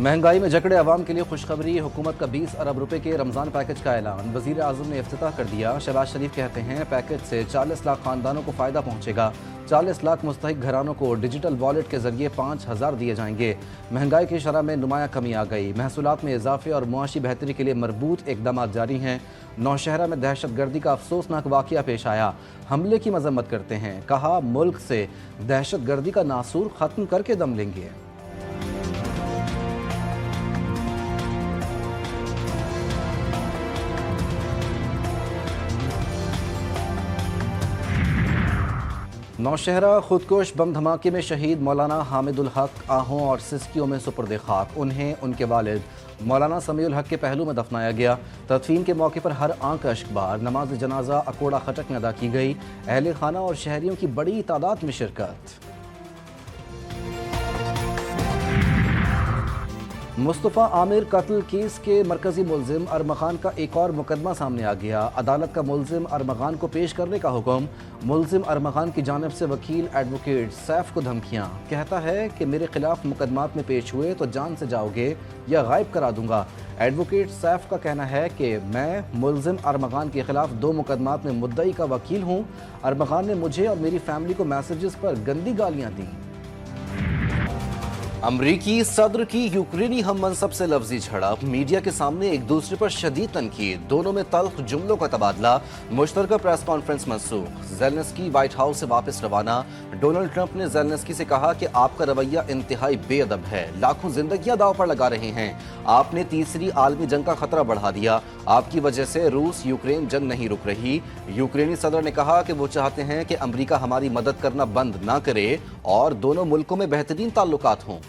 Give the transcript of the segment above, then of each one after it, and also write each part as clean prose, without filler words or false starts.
महंगाई में जकड़े अवाम के लिए खुशखबरी। हुकूमत का 20 अरब रुपए के रमज़ान पैकेज का ऐलान। वज़ीर आज़म ने इफ्तिताह कर दिया। शहबाज शरीफ कहते हैं पैकेज से 40 लाख खानदानों को फ़ायदा पहुंचेगा। 40 लाख मुस्तहिक घरानों को डिजिटल वॉलेट के जरिए 5,000 दिए जाएंगे। महंगाई की शरह में नुमाया कमी आ गई। महसूलात में इजाफे और मुआशी बेहतरी के लिए मरबूत इकदाम जारी हैं। नौशहरा में दहशत गर्दी का अफसोसनाक वाक़या पेश आया। हमले की मजम्मत करते हैं, कहा मुल्क से दहशत गर्दी का नासूर ख़त्म करके दम लेंगे। नौशहरा खुदकुश बम धमाके में शहीद मौलाना हामिदुल हक आहों और सिस्कियों में सुपुर्द खाक। उन्हें उनके वालिद मौलाना समीउल हक के पहलू में दफनाया गया। तदफीन के मौके पर हर आंख अश्कबार। नमाज जनाजा अकोड़ा खटक में अदा की गई। अहले खाना और शहरियों की बड़ी तादाद में शिरकत। मुस्तफ़ा आमिर कत्ल केस के मरकजी मुलजिम अरमगान का एक और मुकदमा सामने आ गया। अदालत का मुलजिम अरमगान को पेश करने का हुक्म। मुलजिम अरमगान की जानिब से वकील एडवोकेट सैफ को धमकियां। कहता है कि मेरे खिलाफ मुकदमात में पेश हुए तो जान से जाओगे या गायब करा दूंगा। एडवोकेट सैफ का कहना है कि मैं मुलजिम अरमगान के खिलाफ 2 मुकदमात में मुद्दई का वकील हूँ। अरमगान ने मुझे और मेरी फैमिली को मैसेजेस पर गंदी गालियाँ दी। अमरीकी सदर की यूक्रेनी हम मनसब से लफ्जी झड़प। मीडिया के सामने एक दूसरे पर शदीद तनकीद। दोनों में तल्ख जुमलों का तबादला। मुश्तरका प्रेस कॉन्फ्रेंस मनसूख। ज़ेलेंस्की व्हाइट हाउस से वापस रवाना। डोनाल्ड ट्रंप ने ज़ेलेंस्की से कहा कि आपका रवैया इंतहाई बेअदब है। लाखों जिंदगियां दांव पर लगा रहे हैं। आपने तीसरी आलमी जंग का खतरा बढ़ा दिया। आपकी वजह से रूस यूक्रेन जंग नहीं रुक रही। यूक्रेनी सदर ने कहा कि वो चाहते हैं कि अमरीका हमारी मदद करना बंद ना करे और दोनों मुल्कों में बेहतरीन ताल्लुकात हों।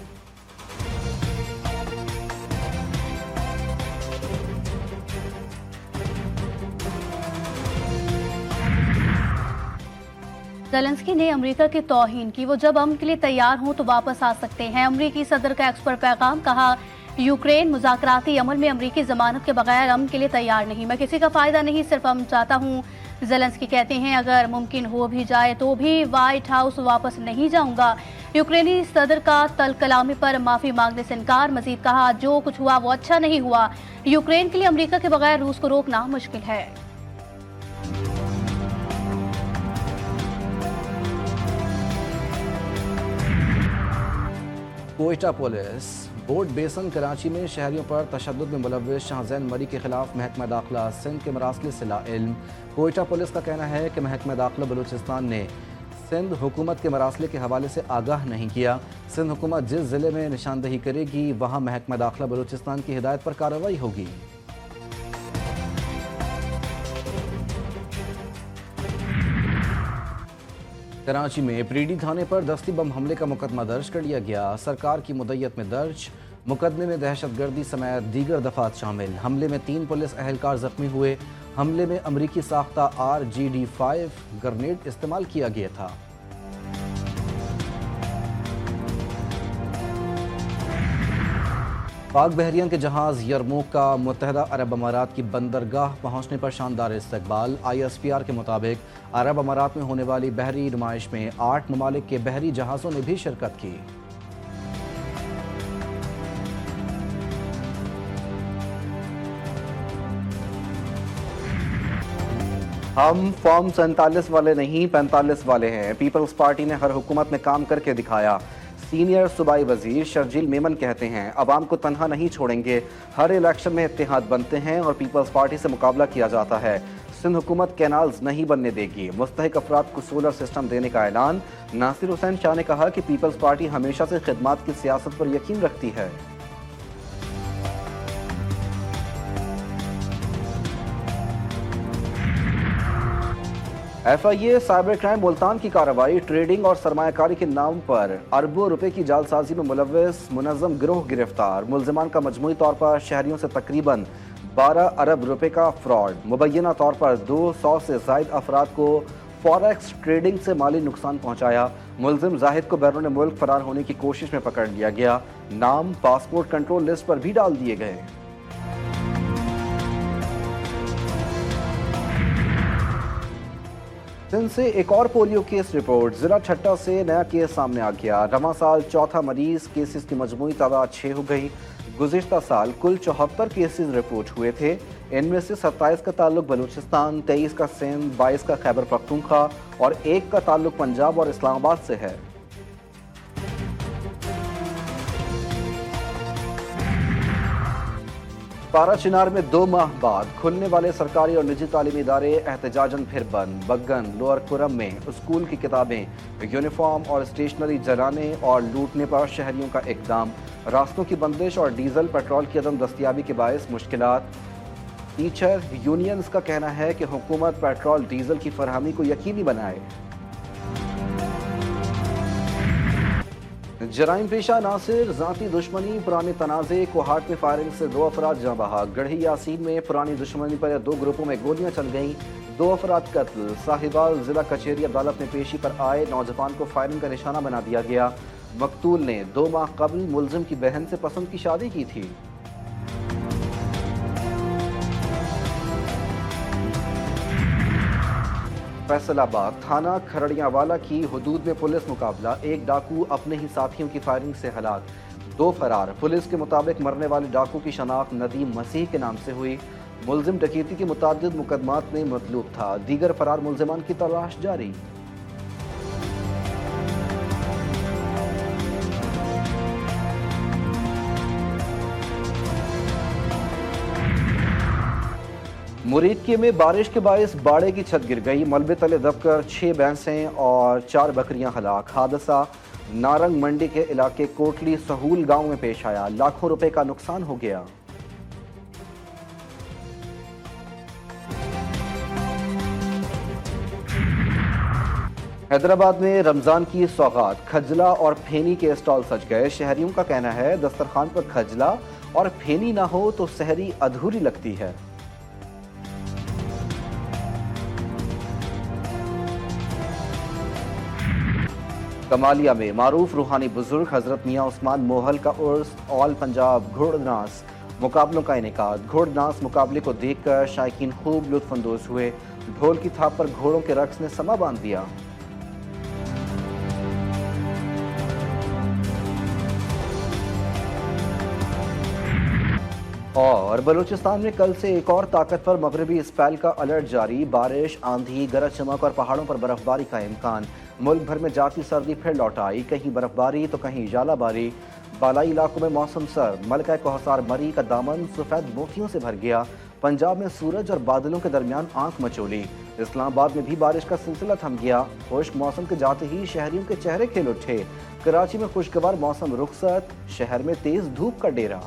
ज़ेलेंस्की ने अमेरिका की तौहीन की। वो जब अमन के लिए तैयार हों तो वापस आ सकते हैं। अमरीकी सदर का एक्सपर्ट पैगाम। कहा यूक्रेन मुज़ाकराती अमल में अमरीकी जमानत के बगैर अमन के लिए तैयार नहीं। मैं किसी का फ़ायदा नहीं, सिर्फ अमन चाहता हूँ। ज़ेलेंस्की कहते हैं अगर मुमकिन हो भी जाए तो भी व्हाइट हाउस वापस नहीं जाऊंगा। यूक्रेनी सदर का तल कलामी पर माफ़ी मांगने से इनकार। मजीद कहा जो कुछ हुआ वो अच्छा नहीं हुआ। यूक्रेन के लिए अमरीका के बगैर रूस को रोकना मुश्किल है। कोयटा पुलिस बोट बेसन कराची में शहरियों पर तशद्दुद में मुलव्विस शाहजैन मरी के खिलाफ महकमा दाखिला सिंध के मरासले से लाइल्म। कोयटा पुलिस का कहना है कि महकमा दाखिला बलूचिस्तान ने सिंध हुकूमत के मरासले के हवाले से आगाह नहीं किया। सिंध हुकूमत जिस ज़िले में निशानदही करेगी वहाँ महकमा दाखिला बलूचिस्तान की हिदायत पर कार्रवाई होगी। कराची में प्रीडी थाने पर दस्ती बम हमले का मुकदमा दर्ज कर लिया गया। सरकार की मुद्दत में दर्ज मुकदमे में दहशतगर्दी समेत दीगर दफात शामिल। हमले में 3 पुलिस अहलकार जख्मी हुए। हमले में अमरीकी साख्ता RGD-5 ग्रेनेड इस्तेमाल किया गया था। पाक बहरियन के जहाज़ यरमूक का मुत्तहदा अरब अमारात की बंदरगाह पहुंचने पर शानदार इस्तकबाल। ISPR के मुताबिक अरब अमारात में होने वाली बहरी नुमाइश में 8 ममालिक के बहरी जहाज़ों ने भी शिरकत की। हम फॉर्म 47 वाले नहीं 45 वाले हैं। पीपल्स पार्टी ने हर हुकूमत में काम करके दिखाया। सीनियर सूबाई वजीर शर्जील मेमन कहते हैं अवाम को तनहा नहीं छोड़ेंगे। हर इलेक्शन में इत्तेहाद बनते हैं और पीपल्स पार्टी से मुकाबला किया जाता है। सिंध हुकूमत कैनाल्स नहीं बनने देगी। मुस्तहिक अफराद को सोलर सिस्टम देने का ऐलान। नासिर हुसैन शाह ने कहा कि पीपल्स पार्टी हमेशा से खिदमात की सियासत पर यकीन रखती है। FIA साइबर क्राइम मुल्तान की कार्रवाई। ट्रेडिंग और सरमायाकारी के नाम पर अरबों रुपए की जालसाजी में मुलव्विस मुनज़्ज़म गिरोह गिरफ्तार। मुलजिमान का मजमूई तौर पर शहरियों से तकरीबन 12 अरब रुपए का फ्रॉड। मुबैना तौर पर 200 से ज़ायद अफराद को फॉरेक्स ट्रेडिंग से माली नुकसान पहुंचाया। मुलजिम जाहिद को बैरून मुल्क फरार होने की कोशिश में पकड़ लिया गया। नाम पासपोर्ट कंट्रोल लिस्ट पर भी डाल दिए गए। सिंध से एक और पोलियो केस रिपोर्ट। जिला ठट्टा से नया केस सामने आ गया। रवां साल चौथा मरीज। केसेस की मजमूई तादाद 6 हो गई। गुज़िश्ता साल कुल 74 केसेस रिपोर्ट हुए थे। इनमें से 27 का ताल्लुक बलूचिस्तान, 23 का सिंध, 22 का खैबर पख्तूनख्वा और 1 का ताल्लुक पंजाब और इस्लामाबाद से है। पारा चिनार में 2 माह बाद खुलने वाले सरकारी और निजी तालीमी इदारे एहतजाजन फिर बंद। बग्गन लोअर कुरम में स्कूल की किताबें, यूनिफॉर्म और स्टेशनरी जलाने और लूटने पर शहरियों का इकदाम। रास्तों की बंदिश और डीजल पेट्रोल की अदम दस्तियाबी के बायस मुश्किलात। टीचर यूनियंस का कहना है कि हुकूमत पेट्रोल डीजल की फरहमी को यकीनी बनाए। जराइम पेशा नासिर, जाती दुश्मनी, पुराने तनाज़े, कोहाट में फायरिंग से 2 अफराद जाँ बहक। गढ़ी यासीन में पुरानी दुश्मनी पर 2 ग्रुपों में गोलियां चल गईं, 2 अफराद कत्ल। साहिबाल जिला कचहरी अदालत में पेशी पर आए नौजवान को फायरिंग का निशाना बना दिया गया। मकतूल ने 2 माह कबल मुलजिम की बहन से पसंद की शादी की थी। फैसलाबाद थाना खरड़ियावाला की हुदूद में पुलिस मुकाबला, 1 डाकू अपने ही साथियों की फायरिंग से हलाक, 2 फरार। पुलिस के मुताबिक मरने वाले डाकू की शनाख्त नदीम मसीह के नाम से हुई। मुलजिम डकैती के मुताद्दिद मुकदमात में मतलूब था। दीगर फरार मुलजिमान की तलाश जारी। मुरीदके में बारिश के बायस बाड़े की छत गिर गई, मलबे तले दबकर 6 भैंसें और 4 बकरियां हलाक। हादसा नारंग मंडी के इलाके कोटली सहूल गांव में पेश आया, लाखों रुपए का नुकसान हो गया। हैदराबाद में रमजान की सौगात, खजला और फेनी के स्टॉल सज गए। शहरियों का कहना है दस्तरखान पर खजला और फेनी ना हो तो सहरी अधूरी लगती है। कमालिया में मारूफ रूहानी बुजुर्ग हजरत मियाँ उस्मान मोहल का उर्स, ऑल पंजाब घोड़नास मुकाबलों का इनेकाद। घोड़नास मुकाबले को देखकर शायकीन खूब लुत्फानंदोज हुए। ढोल की थाप पर घोड़ों के रक्स ने समा बांध दिया। और बलूचिस्तान में कल से एक और ताकतवर मगरबी स्पेल का अलर्ट जारी। बारिश, आंधी, गरज चमक और पहाड़ों पर बर्फबारी का इम्कान। मुल्क भर में जाती सर्दी फिर लौट आई, कहीं बर्फबारी तो कहीं जालाबारी। बालाई इलाकों में मौसम सर्द। मलका कोहसार मरी का दामन सफेद मोतियों से भर गया। पंजाब में सूरज और बादलों के दरमियान आंख मचोली। इस्लामाबाद में भी बारिश का सिलसिला थम गया। खुश्क मौसम के जाते ही शहरियों के चेहरे खिल उठे। कराची में खुशगवार मौसम रुखसत, शहर में तेज धूप का डेरा।